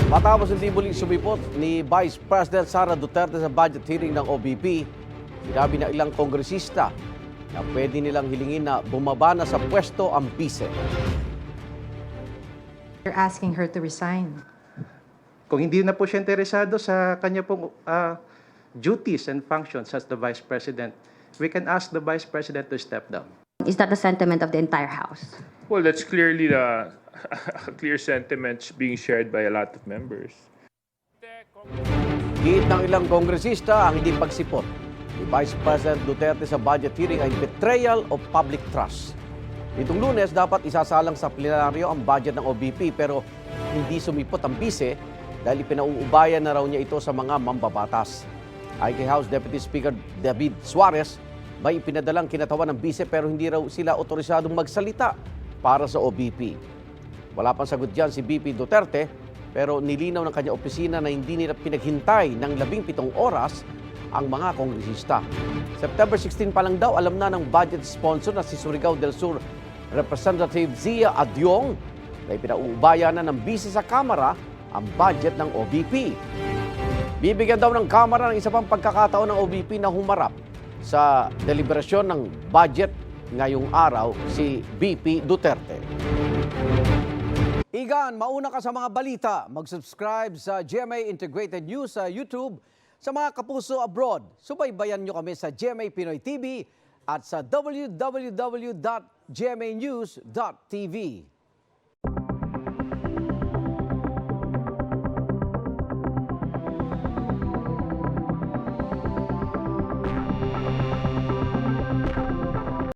Matapos hindi muling sumipot ni Vice President Sara Duterte sa budget hearing ng OBP, sinabi na ilang kongresista na pwede nilang hilingin na bumaba na sa pwesto ang bise. You're asking her to resign. Kung hindi na po siya interesado sa kanya pong duties and functions as the Vice President, we can ask the Vice President to step down. Is that the sentiment of the entire House? Well, that's clearly the clear sentiments being shared by a lot of members. Giit ng ilang kongresista ang hindi pagsipot ni Vice President Duterte sa budget hearing ay betrayal of public trust. Nitong Lunes, dapat isasalang sa plenaryo ang budget ng OBP pero hindi sumipot ang bise dahil pinauubayan na raw niya ito sa mga mambabatas. Ayon kay House Deputy Speaker David Suarez, may ipinadalang kinatawan ng bise pero hindi raw sila otorisadong magsalita para sa OBP. Wala pang sagot dyan si BP Duterte pero nilinaw ng kanya opisina na hindi nila pinaghintay ng 17 oras ang mga kongresista. September 16 pa lang daw alam na ng budget sponsor na si Surigao del Sur Representative Zia Adyong na ipinauubaya na ng bise sa Kamara ang budget ng OBP. Bibigyan daw ng Kamara ng isa pang pagkakataon ng OBP na humarap sa deliberasyon ng budget ngayong araw si BP Duterte. Igan, mauna ka sa mga balita. Mag-subscribe sa GMA Integrated News sa YouTube. Sa mga kapuso abroad, subaybayan nyo kami sa GMA Pinoy TV at sa www.gmanews.tv.